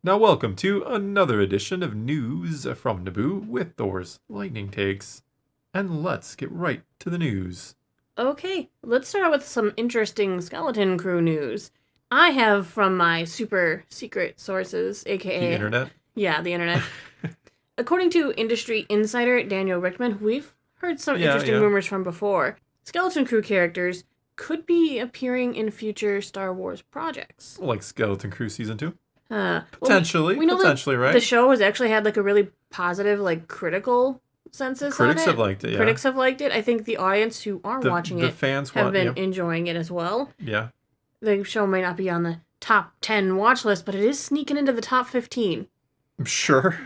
Now welcome to another edition of News from Naboo with Thor's Lightning Takes. And let's get right to the news. Okay, let's start out with some interesting Skeleton Crew news. I have from my super secret sources, aka... The internet? Yeah, the internet. According to industry insider Daniel Richtman, who we've heard some interesting rumors from before, Skeleton Crew characters could be appearing in future Star Wars projects. Like Skeleton Crew Season 2? Potentially, we know potentially, right? The show has actually had like a really positive, like critical census Critics on it. have liked it, yeah. Critics have liked it. I think the audience who are watching it fans have been enjoying it as well. Yeah. The show may not be on the top 10 watch list, but it is sneaking into the top 15. Sure.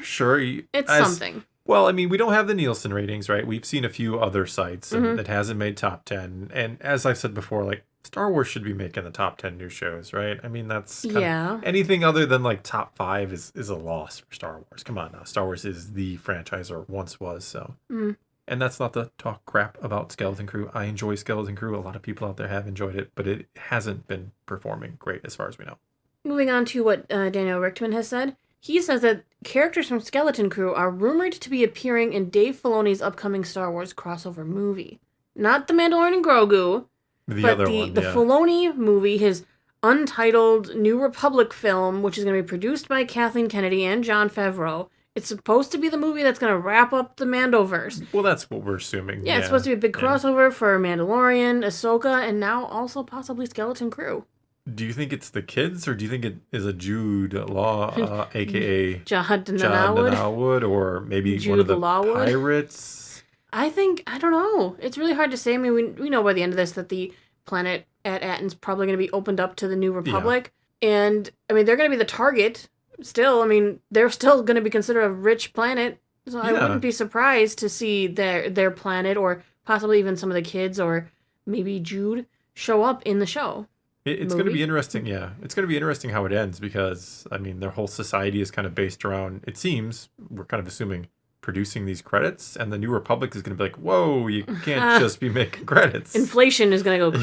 It's something. Well, I mean, we don't have the Nielsen ratings, right? We've seen a few other sites and that hasn't made top 10. And as I've said before, like, Star Wars should be making the top 10 new shows, right? I mean, that's kind of, anything other than like top 5 is a loss for Star Wars. Come on now. Star Wars is the franchise, or once was, so. And that's not to talk crap about Skeleton Crew. I enjoy Skeleton Crew. A lot of people out there have enjoyed it, but it hasn't been performing great as far as we know. Moving on to what Daniel Richtman has said. He says that characters from Skeleton Crew are rumored to be appearing in Dave Filoni's upcoming Star Wars crossover movie. Not The Mandalorian and Grogu, but the Filoni movie, his untitled New Republic film, which is going to be produced by Kathleen Kennedy and Jon Favreau. It's supposed to be the movie that's going to wrap up the Mandoverse. Well, that's what we're assuming. Yeah, it's supposed to be a big crossover for Mandalorian, Ahsoka, and now also possibly Skeleton Crew. Do you think it's the kids, or do you think it is a Jude Law, a.k.a. John Danawood, or maybe Jude one of the Lawwood? pirates? I don't know. It's really hard to say. I mean, we know by the end of this that the planet at Atton's probably going to be opened up to the New Republic. Yeah. And, I mean, they're going to be the target still. I mean, they're still going to be considered a rich planet. So I wouldn't be surprised to see their planet, or possibly even some of the kids, or maybe Jude, show up in the show. It's going to be interesting, yeah. It's going to be interesting how it ends, because, I mean, their whole society is kind of based around, it seems, we're kind of assuming, producing these credits, and the New Republic is going to be like, whoa, you can't just be making credits. Inflation is going to go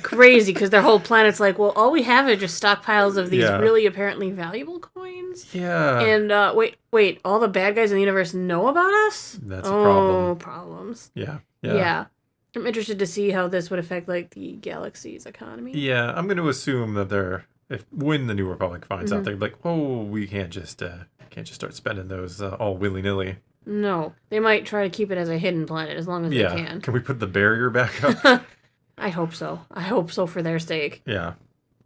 crazy, because their whole planet's like, well, all we have are just stockpiles of these really apparently valuable coins. Yeah. And wait, all the bad guys in the universe know about us? That's a problem. Oh, problems. Yeah. I'm interested to see how this would affect, like, the galaxy's economy. Yeah, I'm going to assume that when the New Republic finds out, they're like, oh, we can't just start spending those all willy-nilly. No, they might try to keep it as a hidden planet as long as they can. Can we put the barrier back up? I hope so. I hope so for their sake. Yeah.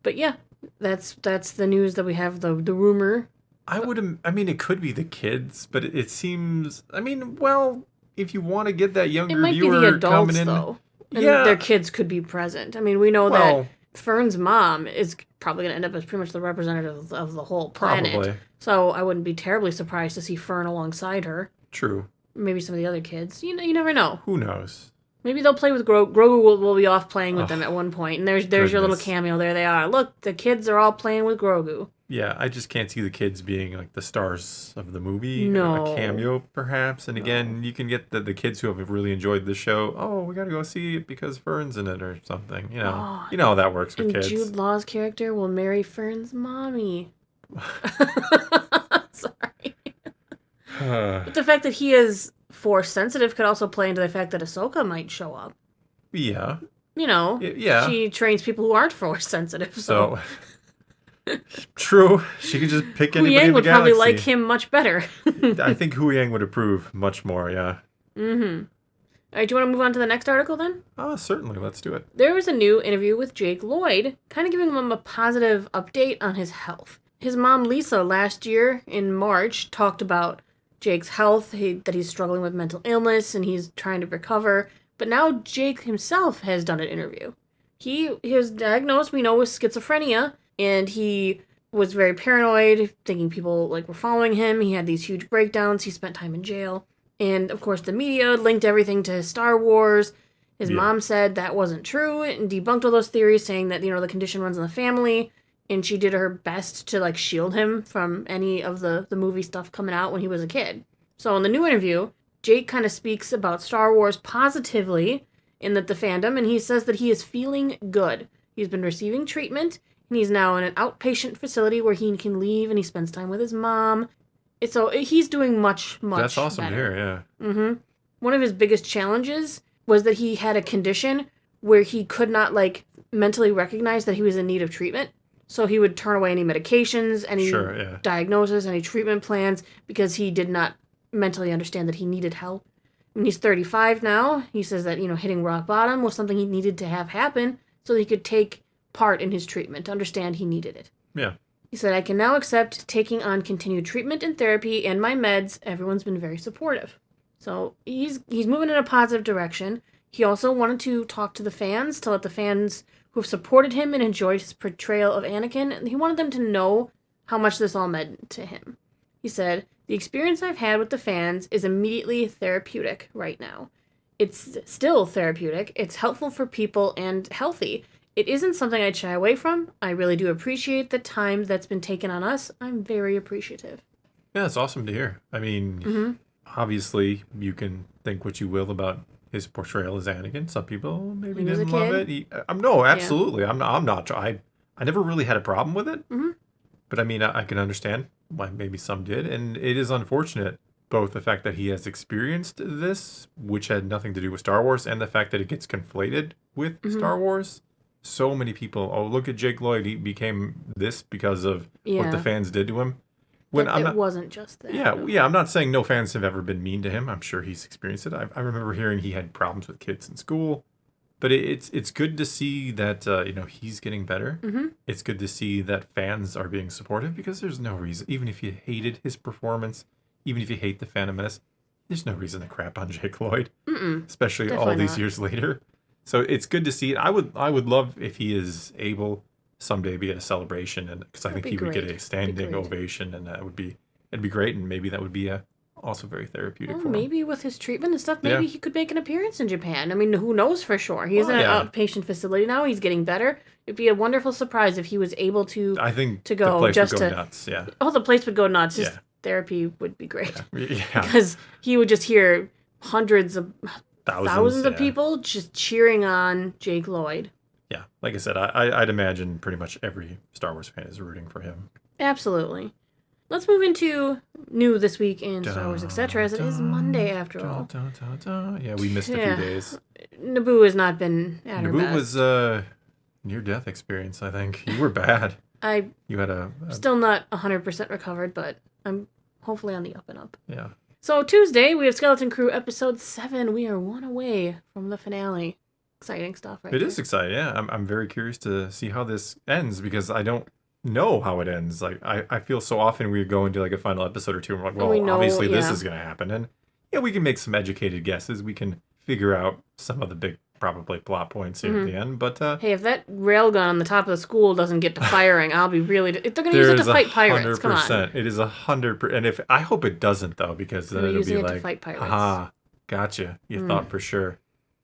But yeah, that's the news that we have, the rumor. I mean, it could be the kids, but it seems, I mean, well, if you want to get that younger viewer coming in. It might be the adults, though. And their kids could be present. I mean, we know that Fern's mom is probably going to end up as pretty much the representative of the whole planet. Probably. So I wouldn't be terribly surprised to see Fern alongside her. True. Maybe some of the other kids. You never know. Who knows? Maybe they'll play with Grogu. Grogu will be off playing with them at one point. And there's your little cameo. There they are. Look, the kids are all playing with Grogu. Yeah, I just can't see the kids being like the stars of the movie. No. A cameo, perhaps. And again, you can get the kids who have really enjoyed the show. Oh, we got to go see it because Fern's in it or something. You know how that works with kids. Jude Law's character will marry Fern's mommy. Sorry. But the fact that he is Force sensitive could also play into the fact that Ahsoka might show up. Yeah. She trains people who aren't Force sensitive, so... True. She could just pick anybody Huyang in the would galaxy. probably like him much better. I think Huyang would approve much more, yeah. Mm-hmm. All right, do you want to move on to the next article then? Certainly. Let's do it. There was a new interview with Jake Lloyd, kind of giving him a positive update on his health. His mom, Lisa, last year in March, talked about Jake's health, that he's struggling with mental illness and he's trying to recover. But now Jake himself has done an interview. He was diagnosed, we know, with schizophrenia. And he was very paranoid, thinking people were following him. He had these huge breakdowns. He spent time in jail. And, of course, the media linked everything to Star Wars. His mom said that wasn't true and debunked all those theories, saying that, the condition runs in the family. And she did her best to, shield him from any of the movie stuff coming out when he was a kid. So in the new interview, Jake kind of speaks about Star Wars positively in the fandom, and he says that he is feeling good. He's been receiving treatment, And he's now in an outpatient facility where he can leave and he spends time with his mom. So he's doing much That's awesome better. to hear, yeah. Mm-hmm. One of his biggest challenges was that he had a condition where he could not, mentally recognize that he was in need of treatment. So he would turn away any medications, any diagnosis, any treatment plans, because he did not mentally understand that he needed help. And he's 35 now. He says that, hitting rock bottom was something he needed to have happen so that he could take part in his treatment, to understand he needed it. Yeah. He said, I can now accept taking on continued treatment and therapy and my meds. Everyone's been very supportive. So he's moving in a positive direction. He also wanted to talk to the fans, to let the fans who have supported him and enjoyed his portrayal of Anakin, he wanted them to know how much this all meant to him. He said, the experience I've had with the fans is immediately therapeutic right now. It's still therapeutic. It's helpful for people and healthy. It isn't something I'd shy away from. I really do appreciate the time that's been taken on us. I'm very appreciative. Yeah, it's awesome to hear. I mean, obviously, you can think what you will about his portrayal as Anakin. Some people maybe didn't love it. No, absolutely. Yeah. I'm not. I never really had a problem with it. Mm-hmm. But I mean, I can understand why maybe some did. And it is unfortunate, both the fact that he has experienced this, which had nothing to do with Star Wars, and the fact that it gets conflated with Star Wars. So many people, look at Jake Lloyd. He became this because of what the fans did to him. When it wasn't just that. Yeah. I'm not saying no fans have ever been mean to him. I'm sure he's experienced it. I remember hearing he had problems with kids in school. But it's good to see that he's getting better. Mm-hmm. It's good to see that fans are being supportive, because there's no reason, even if you hated his performance, even if you hate the Phantom Menace, there's no reason to crap on Jake Lloyd, especially definitely all these years later. So it's good to see it. I would love if he is able someday to be at a celebration, and because I think he would get a standing ovation, and it'd be great, and maybe that would be also very therapeutic for him. Maybe with his treatment and stuff, maybe he could make an appearance in Japan. I mean, who knows for sure? He's in an outpatient facility now. He's getting better. It'd be a wonderful surprise if he was able to. I think to go the place just would go nuts. Yeah. Oh, the place would go nuts. His therapy would be great. Yeah. Because he would just hear hundreds of thousands of people just cheering on Jake Lloyd. Yeah, like I said, I'd imagine pretty much every Star Wars fan is rooting for him. Absolutely. Let's move into new this week in Star Wars, etc., as it is Monday after all. Yeah, we missed a few days. Naboo has not been at her best. Naboo was a near-death experience, I think. You were bad. You had a still not 100% recovered, but I'm hopefully on the up and up. Yeah. So Tuesday, we have Skeleton Crew Episode 7. We are one away from the finale. Exciting stuff, right? It is exciting, yeah. I'm very curious to see how this ends, because I don't know how it ends. Like, I feel so often we go into like a final episode or two and we're like, well, obviously this is going to happen. And we can make some educated guesses. We can figure out some of the big probably plot points here at the end. But hey, if that railgun on the top of the school doesn't get to firing, I'll be really... If they're going to use it to fight pirates, come on. It is 100%. And I hope it doesn't, though, because then it'll be like, to fight pirates. Aha, gotcha. You thought for sure.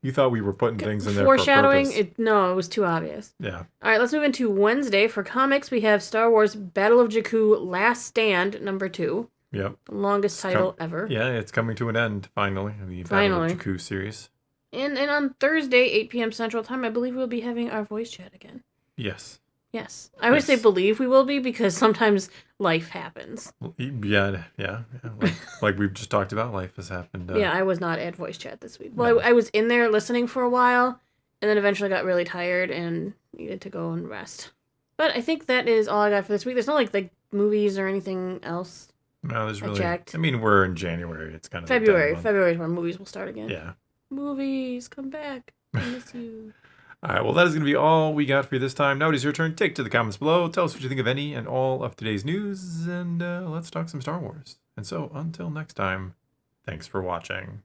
You thought we were putting things in there foreshadowing? For purpose. No, it was too obvious. Yeah. All right, let's move into Wednesday. For comics, we have Star Wars Battle of Jakku Last Stand, #2. Yep. The longest title ever. Yeah, it's coming to an end, finally. The Battle of Jakku series. And on Thursday, 8 p.m. Central Time, I believe we'll be having our voice chat again. Yes. Yes. I always say believe we will be, because sometimes life happens. Yeah. Like we've just talked about, life has happened. Yeah, I was not at voice chat this week. Well, no. I was in there listening for a while, and then eventually got really tired and needed to go and rest. But I think that is all I got for this week. There's no like movies or anything else. No, there's really... I mean, we're in January. It's kind of February. February is when movies will start again. Yeah. Movies, come back. I miss you. All right, well, that is going to be all we got for you this time. Now it is your turn. Take to the comments below. Tell us what you think of any and all of today's news, and let's talk some Star Wars. And so, until next time, thanks for watching.